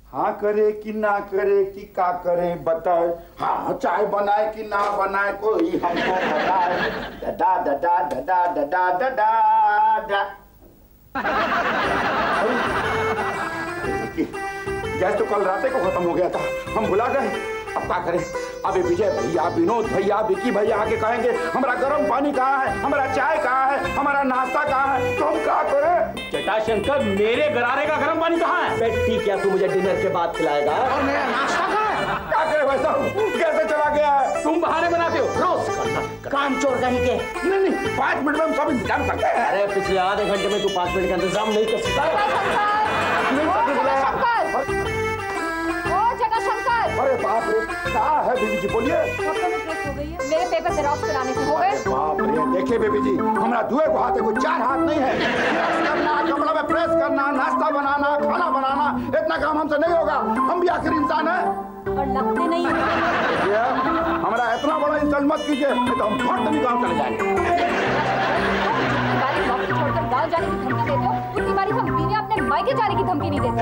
हाँ करे कि ना करे कि का करे बताए। हाँ चाय बनाए कि ना बनाए कोई हमको बताए। डा डा डा डा डा डा डा डा डा। गैस तो कल रात को खत्म हो गया था, हम भुला गए। अब क्या करें? अभी विजय भैया, विनोद भैया, विकी भैया आके कहेंगे हमारा गर्म पानी कहाँ है, हमारा चाय कहाँ है, हमारा नाश्ता कहाँ है, तो हम क्या करें? जटाशंकर, मेरे गरारे का गर्म पानी कहाँ है? ठीक है, तू मुझे डिनर के बाद खिलाएगा। और मेरा नाश्ता कहाँ है? क्या करे वैसा? कैसे चला गया है? तुम बहाने बनाते हो रोज। काम चोर कहीं के। नहीं 5 मिनट में हम सब इंतजाम करते हैं। अरे पिछले आधे घंटे में तू 5 मिनट का इंतजाम नहीं कर सकता। अरे बाप रे, क्या है बेबी जी? बोलिए। मेरे पेपर जेरॉक्स कराने से हो गए। बाप रे, देखिए बेबी जी, हमारा दुए को हाथ है, कोई 4 हाथ नहीं है। प्रेस करना, कपड़ा में प्रेस करना, नाश्ता बनाना, खाना बनाना, इतना काम हमसे नहीं होगा। हम भी आखिर इंसान हैं। और लगते नहीं। हमारा इतना बड़ा इंसल्ट मत कीजिए, नहीं तो हम फट निकाल चले जाएंगे। गाँव जाने की धमकी देते हो, उतनी बारी हम बीवी अपने मायके जाने की धमकी नहीं देते।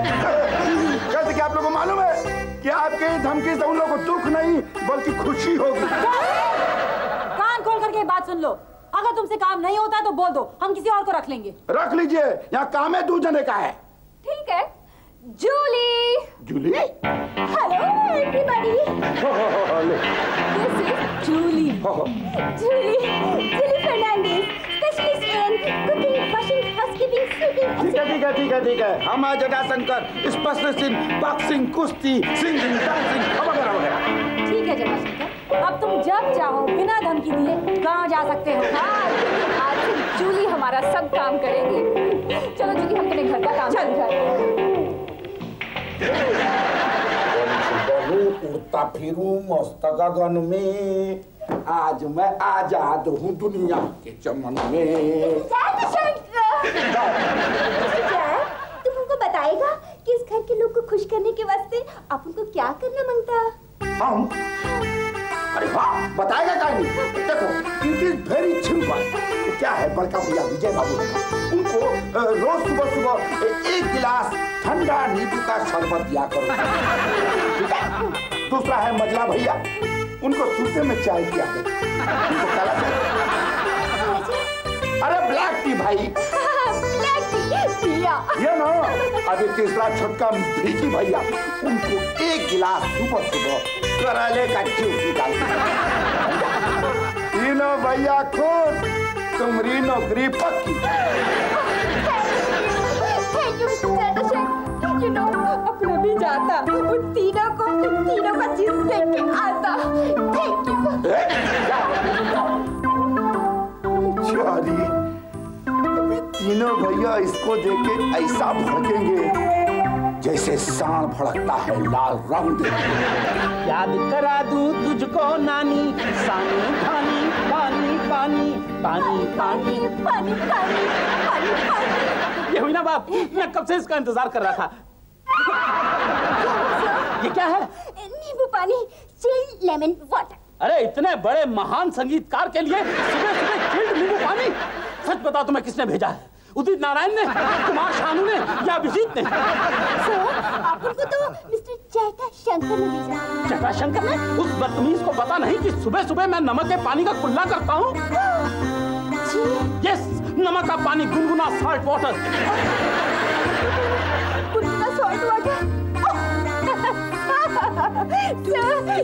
कैसे कि आप लोगों को मालूम है कि आपके धमकी से उन लोगों को दुख नहीं बल्कि खुशी होगी। कान खोल करके बात सुन लो। अगर तुमसे काम नहीं होता तो बोल दो, हम किसी और को रख लेंगे। रख लीजिए, यहाँ काम है 2 जने का है। ठीक है। Julie. Julie? Hello everybody. This is Julie. Julie Fernandes, specialist in cooking, washing, housekeeping, sweeping. ठीक है। हम हैं जटाशंकर, स्पेशलिस्ट इन बॉक्सिंग, कुश्ती, सिंगिंग, डांसिंग वगैरह वगैरह। ठीक है जटाशंकर, अब तुम जब चाहो बिना धमकी दिए गाँव जा सकते हो। आज से जूली हमारा सब काम करेगी। चलो जूली, हम तुम्हें घर का काम समझाएंगे। उड़ता फिरूं मस्त गगन में, आज मैं आजाद हूँ दुनिया के चमन में। तुम हमको बताएगा कि इस घर के लोग को खुश करने के वास्ते आप उनको क्या करना मांगता? हम? अरे वाह, बताएगा क्या नहीं? देखो, इट इज वेरी सिंपल। क्या है, बड़का भैया विजय बाबू उनको रोज सुबह 1 गिलास ठंडा नींबू का शरबत दिया करो। ठीक है? दूसरा है मजला भैया, उनको सूते में चाय की आदत, उनको काला चाय। अरे ब्लैक टी भाई। ब्लैक टी ये ना। अभी तीसरा छोटका भीजी भैया, उनको 1 गिलास सुबह कराले का जूस निकाल। तीनों भैया खुश, तुम्हारी नौकरी पक्की। You know, अपना भी जाता, उन तीनों का चीज देख के आता। Thank you. चारी, अभी तीनों भैया इसको देख के ऐसा भड़केंगे जैसे सांड भड़कता है लाल रंग। याद करा दूं तुझको नानी, सानी धानी, पानी पानी पानी पानी पानी पानी पानी पानी। ये हुई ना बात, मैं कब से इसका इंतजार कर रहा था। ये क्या है? नींबू पानी, चिल्ड लेमन वाटर। अरे इतने बड़े महान संगीतकार के लिए सुबह सुबह चिल्ड नींबू पानी? सच बता तुम्हें किसने भेजा है? उदित नारायण ने, कुमार शानू ने या अभिजीत ने? आपको तो मिस्टर जटाशंकर ने भेजा। जटाशंकर ने? उस बदतमीज को पता नहीं कि सुबह सुबह मैं नमक के पानी का कुल्ला करता हूँ? यस, नमक का पानी, गुनगुना सॉल्ट वाटर। गुनगुना सॉल्ट वाटर।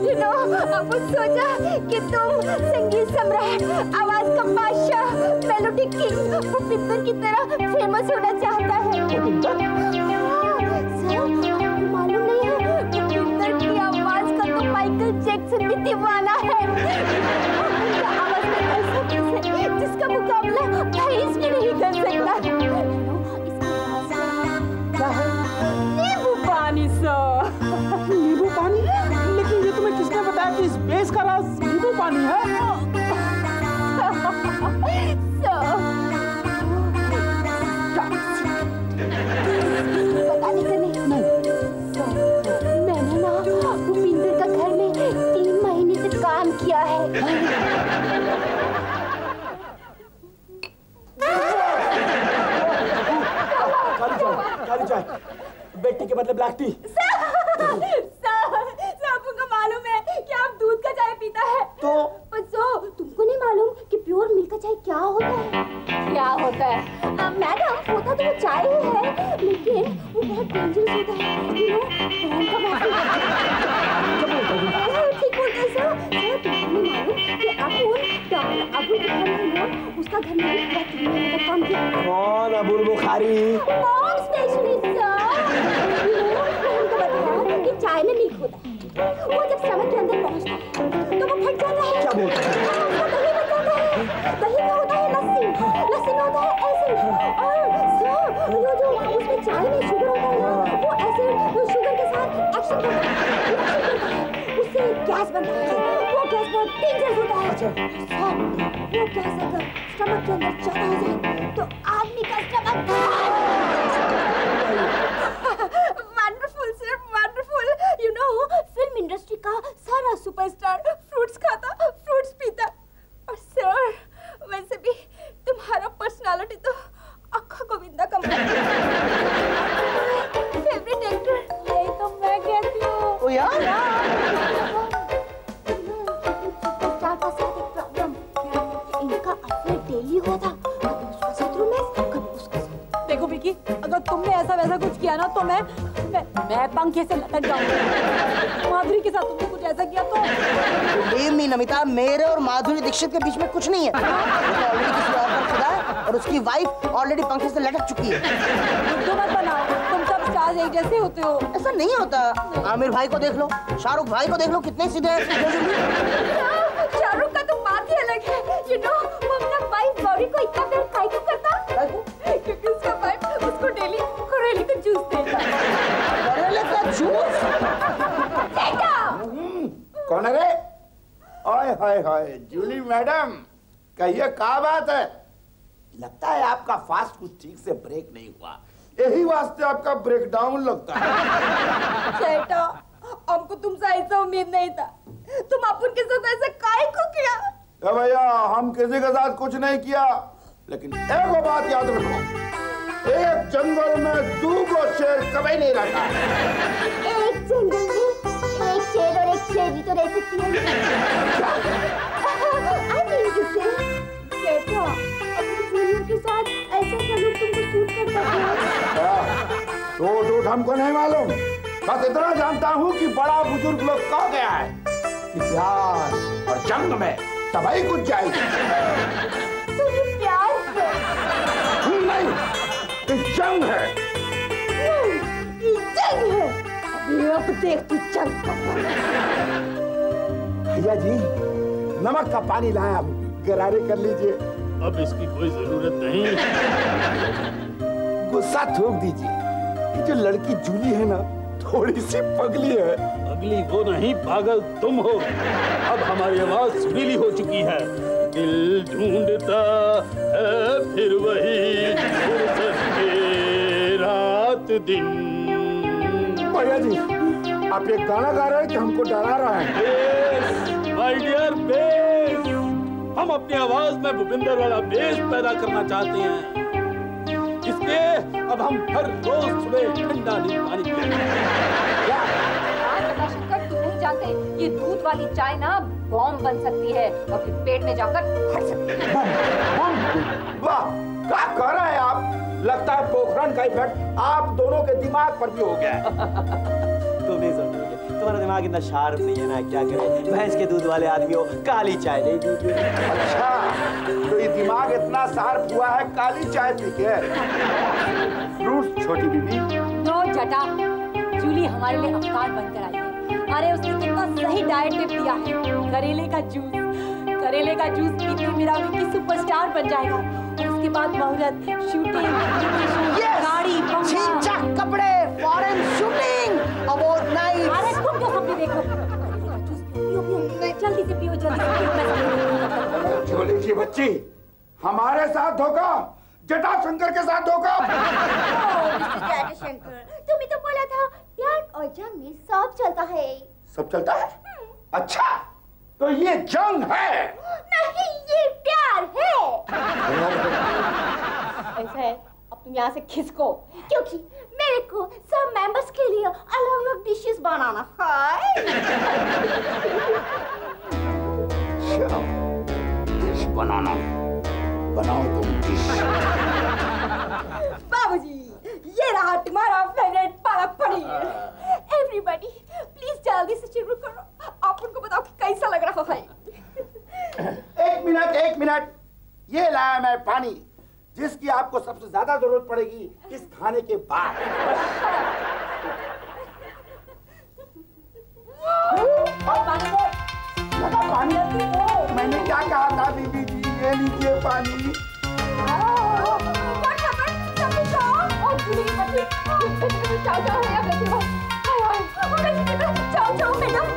You know, अब सोचा कि तुम संगीत सम्राट, आवाज का बादशाह, मेलोडी किंग, भूपिंदर की तरह फेमस होना चाहता है। मालूम नहीं है, भूपिंदर की आवाज का तो माइकल जैक्सन भी दीवाना है। आवाज में ऐसा चीज है जिसका मुकाबला आइस भी नहीं कर सकता। क्या है? नींबू पानी सर। नींबू पानी? लेकिन ये तुम्हें किसने बताया कि इस बेस का राज नींबू पानी है? बताने का नहीं। मैंने ना भूपिंदर का घर में 3 महीने से काम किया है। काली चाय, बेटी के बदले ब्लैक टी। आपको मालूम है कि आप दूध का चाय पीता है तो तुमको नहीं मालूम कि प्योर मिल्क का चाय क्या होता है? क्या होता है मैडम? होता तो वो चाय ही है, लेकिन वो बहुत डेंजरस होता है। ठीक बोलते हैं सर। तुमको नहीं मालूम कि अबुल बुखारी उसका घर में बहुत काम किया। कौन अबुल बुखारी? मॉम स्पेशलिस्ट कि चाय में मिल्क होता है, वो जब स्टमक के अंदर पहुंचता है तो वो फट जाता है। क्या बोलते हैं? दही बन जाता है। दही में होता है लस्सी, लस्सी में होता है एसिड, और सर वो जो उसमें चाय में शुगर होता है ना, वो एसिड शुगर के साथ एक्शन करता है, उससे गैस बनता है। वो गैस बहुत डेंजरस होता है। सर वो गैस अगर स्टमक के अंदर ज्यादा हो जाए तो आदमी का stomach wonderful sir, wonderful. You know film industry का सारा सुपरस्टार फ्रूट्स खाता, फ्रूट्स पीता। और सर वैसे भी तुम्हारा पर्सनालिटी तो अक्खा गोविंदा का फेवरेट एक्टर है। तो मैं कहती हूँ ओ यार सुपरस्टार का साथ एक प्रॉब्लम क्या है कि इनका अफेयर डेली होता, कभी उसका साथ रोमांस, कभी उसका साथ। देखो विकी, अगर तुमने ऐसा वैसा कुछ किया ना तो मैं पंखे से लटक जाऊंगी। माधुरी के साथ तुमने कुछ ऐसा किया तो Believe me, नमिता, मेरे और माधुरी दीक्षित के बीच में कुछ नहीं है। वो तो ऑलरेडी किसी और पर खुदा है और उसकी वाइफ ऑलरेडी पंखे से लटक चुकी है। बुद्धू मत बनाओ, तुम सब स्टार्स एक जैसे होते हो। ऐसा नहीं होता। आमिर भाई को देख लो, शाहरुख भाई को देख लो, कितने सीधे हैं। शाहरुख का तो बात ही अलग है। यू नो वो अपना वाइफ गौरी को इतना प्यार काहे क्यों करता? क्योंकि उसका वाइफ उसको डेली करेले का जूस देता। करेले का जूस? कौन है रे? ओए हाय हाय जूली मैडम, कहिए क्या बात है? लगता है आपका फास्ट कुछ ठीक से ब्रेक नहीं हुआ, यही वास्ते आपका ब्रेकडाउन लगता है। सेटा, हमको तुमसे ऐसा उम्मीद नहीं था। तुम अपन के साथ ऐसा काहे को किया? भैया हम किसी के साथ कुछ नहीं किया, लेकिन एक बात याद रखो, एक जंगल में दो शेर कभी नहीं रहता। एक जंगल में एक शेर और एक शेरनी तो रह सकती है। सेटा, अपने जूनियर के साथ ऐसा सलूक तुमको सूट करता है? तो हमको नहीं मालूम, बस इतना जानता हूँ कि बड़ा बुजुर्ग लोग कह गया है कि प्यार और जंग में तबाही कुछ जाएगी। तो ये प्यार है? नहीं, ये जंग है। ये जंग है। अभी अब देख तू जंग। भैया जी नमक का पानी लाया हूँ, गरारे कर लीजिए। अब इसकी कोई जरूरत नहीं। गुस्सा थूक दीजिए। ये जो लड़की जूली है ना, थोड़ी सी पगली है। पगली वो नहीं, पागल तुम हो। अब हमारी आवाज सुरीली हो चुकी है। दिल ढूंढता है फिर वही फुर्सत के रात दिन। भैया जी आप ये गाना गा रहे हैं कि हमको डरा रहा है? माय डियर बेस, हम अपनी आवाज में भूपिंदर वाला बेस पैदा करना चाहते हैं। इसलिए अब हम हर रोज सुबह ठंडा नींबू पानी पिएंगे। शंकर, तुम नहीं जानते ये दूध वाली चाय ना बॉम्ब बन सकती है और फिर पेट में जाकर फट सकती है। वाह, क्या कह रहे हैं आप? लगता है पोखरण का इफेक्ट आप दोनों के दिमाग पर भी हो गया है। तुम नहीं समझोगे, तुम्हारा दिमाग इतना शार्प नहीं है ना, क्या करे। भैंस के दूध वाले आदमी हो, काली चाय नहीं पीती। अच्छा, तो ये दिमाग इतना शार्प हुआ है काली चाय पी के? फ्रूट्स छोटी बीबी। नो जटा, जूली हमारे लिए अवतार बनकर आई है। अरे उसने कितना सही डाइट टिप दिया है। करेले का जूस पी के मेरा विक्की सुपरस्टार बन जाएगा। और उसके बाद मुहूर्त, शूटिंग, गाड़ी, छींचा कपड़े, फॉरेन शूटिंग, अवार्ड नाइट। अरे तुम क्यों सब देखो? करेले का जूस पियो, जल्दी से पियो, जल्दी से पियो। झोली की बच्ची, हमारे साथ धोखा, जटाशंकर के साथ धोखा। जटाशंकर, तुम्हें तो बोला था प्यार और जंग में सब चलता है। सब चलता है? अच्छा, तो ये जंग है? नहीं, ये प्यार है। ऐसा है, अब तुम यहाँ से खिसको। क्योंकि मेरे को सब मेंबर्स के लिए अलग अलग डिशेस बनाना। हाय डिश बनाना, बनाओ तुम डिश। बाबूजी, ये रहा तुम्हारा favourite palak paneer. Everybody please जल्दी से शुरू करो। आप उनको बताओ कि कैसा लग रहा है। एक मिनट, ये लाया मैं पानी, जिसकी आपको सबसे ज्यादा जरूरत पड़ेगी इस खाने के बाद। पानी, मैंने क्या कहा था बीबी जी, ये लीजिए पानी।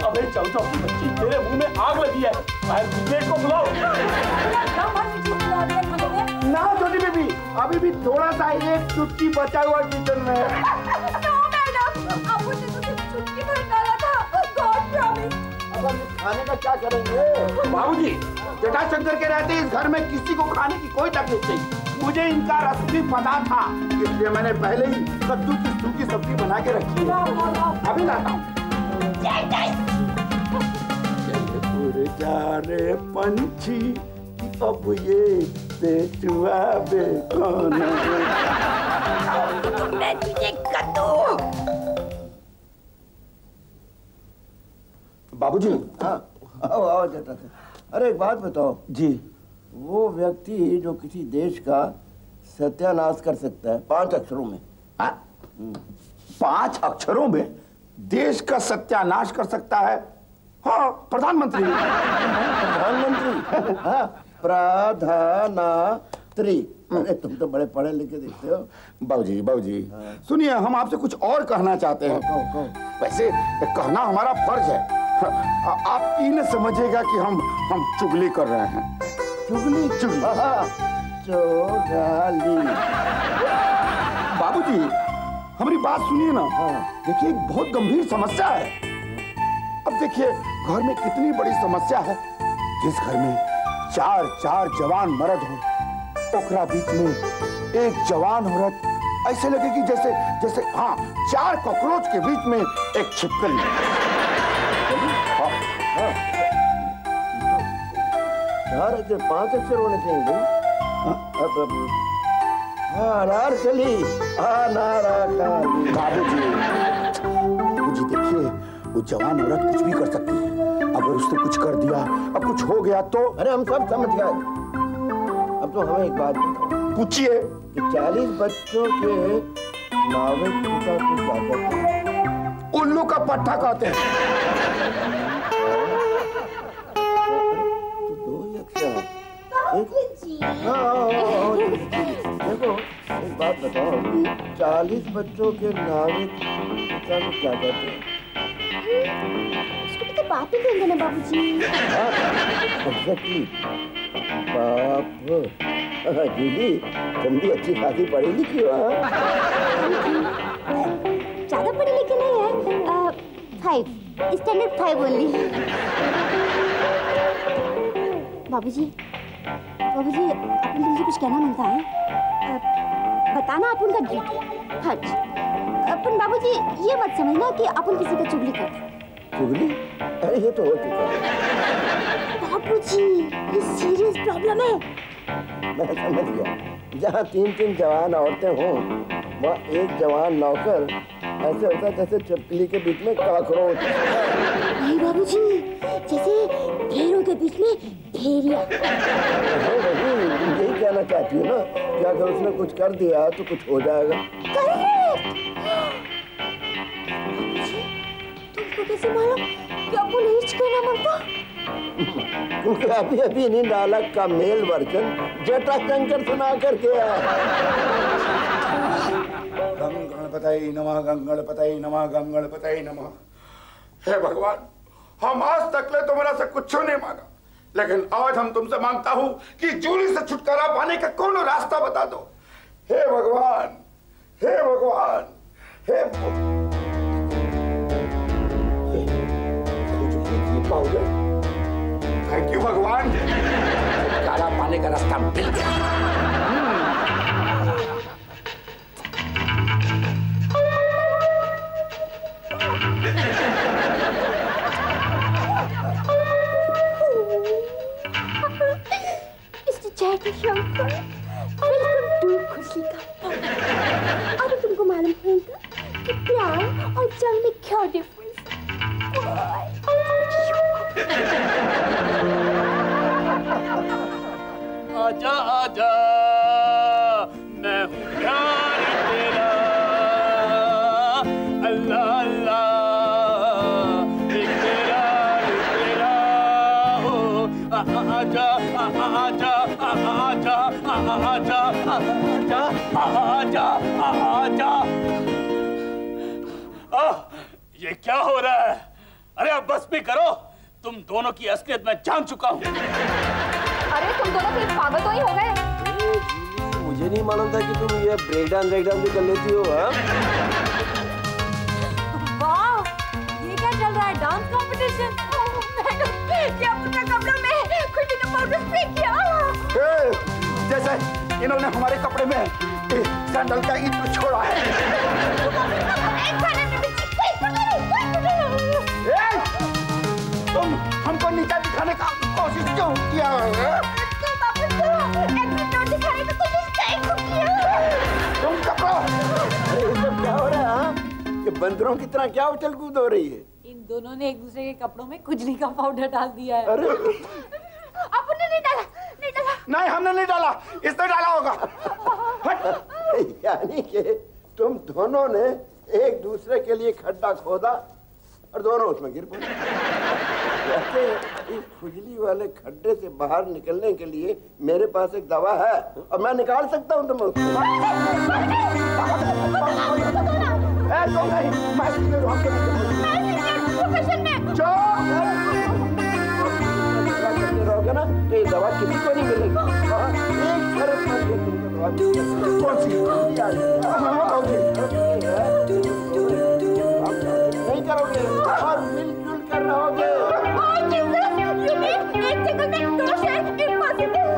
अबे चाचा की बच्ची, तेरे मुंह में आग लगी है, ब्रिगेड को बुलाओ। ना छोटी बेबी, अभी भी थोड़ा सा एक चुटकी बचा हुआ किचन में। अब हम खाने का क्या करेंगे? बाबूजी, जटाशंकर के रहते इस घर में किसी को खाने की कोई तकलीफ नहीं। मुझे इनका रस भी पता था, इसलिए मैंने पहले ही कद्दू की सूखी सब्जी बना के रखी है। अभी लाता हूँ। जा रे पंछी, अब ये बेचुआ बेकौन। मैं तुझे कद्दू। बाबूजी, आओ जटा। अरे एक बात बताओ जी, वो व्यक्ति जो किसी देश का सत्यानाश कर सकता है 5 अक्षरों में। 5 अक्षरों में देश का सत्यानाश कर सकता है? हाँ, प्रधानमंत्री। प्रधानमंत्री? हाँ, प्रधानात्री। अरे तुम तो बड़े पढ़े लिखे दिखते हो। बाबूजी, सुनिए, हम आपसे कुछ और कहना चाहते हैं। वैसे कहना हमारा फर्ज है। आप ये न समझिएगा कि हम चुगली कर रहे हैं। चुगली? चुगली। चोगाली। बाबूजी, हमारी बात सुनिए ना। देखिए, एक बहुत गंभीर समस्या है। अब देखिए, घर में कितनी बड़ी समस्या है। जिस घर में 4 जवान मर्द हो, ओकरा बीच में एक जवान औरत, ऐसे लगेगी जैसे 4 कॉकरोच के बीच में एक छिपकली। चार अक्षर 5 अक्षर होने चाहिए भाई। अनारकली, अनारकली। बाबूजी देखिए, वो जवान औरत कुछ भी कर सकती है। अगर उसने कुछ कर दिया, अब कुछ हो गया तो। अरे हम सब समझ गए। अब तो हमें एक बात बताओ। पूछिए। कि 40 बच्चों के नावे पिता को क्या कहते हैं? उल्लू का पट्टा कहते हैं। देखो, एक बात बताओ, 40 बच्चों के नावे पिता को क्या कहते हैं? उसको भी तो बाप ही कहेंगे ना बाबूजी। एग्जैक्टली, बाप। जूली, तुम भी अच्छी खासी पढ़ी लिखी हो। ज्यादा पढ़ी लिखी नहीं है, 5 स्टैंडर्ड 5 ओनली। बाबूजी, अपन मुझे कुछ कहना मनता है। बताना अपन का ड्यूटी फर्ज। अपन बाबूजी ये मत समझना कि अपन किसी का चुगली करते। चुगली? अरे ये तो हो चुका है। बाबूजी, ये सीरियस प्रॉब्लम है। मैं समझ गया। जहाँ 3 जवान औरतें हों, वहाँ एक जवान नौकर ऐसे होता जैसे चपली के बीच में कॉकरोच। नहीं बाबूजी, जैसे भेड़ों के बीच में भेड़िया। यही कहना चाहती हूँ ना कि अगर उसने कुछ कर दिया तो कुछ हो जाएगा। तुमको कैसे मालूम कि आपको नहीं कहना मनता? क्योंकि अभी इन्हीं नालक का मेल वर्जन जटाशंकर सुना करके आया। गणपतये नमः, गणपतये नमः, गणपतये नमः। हे भगवान, हम आज तक ले तुम्हारा से कुछ नहीं मांगा, लेकिन आज हम तुमसे मांगता हूँ कि जूली से छुटकारा पाने का कोई रास्ता बता दो। हे भगवान, हे भगवान, हे थैंक यू भगवान, छुटकारा पाने का रास्ता मिल गया। शंकर, वेलकम टू खुशी का पल। अब तुमको मालूम होगा कि प्यार और जंग में क्या डिफरेंस है। आजा आजा मैं हूँ प्यार तेरा, अल्लाह अल्लाह एक तेरा हो। आजा आजा आजा आजा आजा आजा आजा। ये क्या हो रहा है? अरे अब बस भी करो, तुम दोनों की असलियत मैं जान चुका हूँ। अरे तुम दोनों फिर पागल तो ही हो गए। मुझे नहीं मालूम था कि तुम ये ब्रेक डांस भी कर लेती हो। वाह, ये क्या चल रहा है? Dance competition? क्या अपने कपड़ों में खुशी का पाउडर स्प्रे किया? जैसे इन्होंने हमारे कपड़े में सैंडल का इत्र छोड़ा है। तुम हमको नीचा दिखाने का कोशिश क्यों किया? तुम कपड़ो। अरे ये सब क्या हो रहा है? ये बंदरों की तरह क्या उछल कूद हो रही है? इन दोनों ने एक दूसरे के कपड़ों में खुजली का पाउडर डाल दिया है। अरे आपने नहीं डाला, नहीं डाला। नहीं, हमने नहीं डाला, इसने डाला होगा। यानी कि तुम दोनों ने एक दूसरे के लिए खड्डा खोदा और दोनों उसमें गिर पड़े। वैसे इस खुजली वाले खड्डे से बाहर निकलने के लिए मेरे पास एक दवा है और मैं निकाल सकता हूँ तुम्हें उसको। तुम नहीं, मैं सीनियर हूँ, हमको रहोगे ना तो ये दवा किसी को नहीं मिलेगी। एक शर्त पर ये तुमको दवा मिलेगी। कौन सी? नहीं करोगे और मिलजुल कर रहोगे।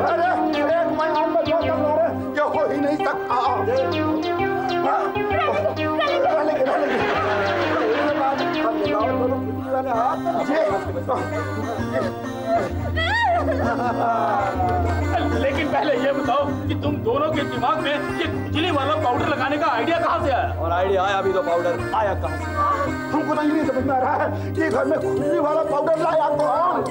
अरे एक महीना में दो कर रहे, ये हो ही नहीं सकता। लेकिन पहले ये बताओ कि तुम दोनों के दिमाग में ये खुजली वाला पाउडर लगाने का आइडिया कहाँ से आया? और आइडिया आया भी तो पाउडर आया कहाँ से? हमको तो ये नहीं समझ में आ रहा है कि घर में खुजली वाला पाउडर लाया कौन?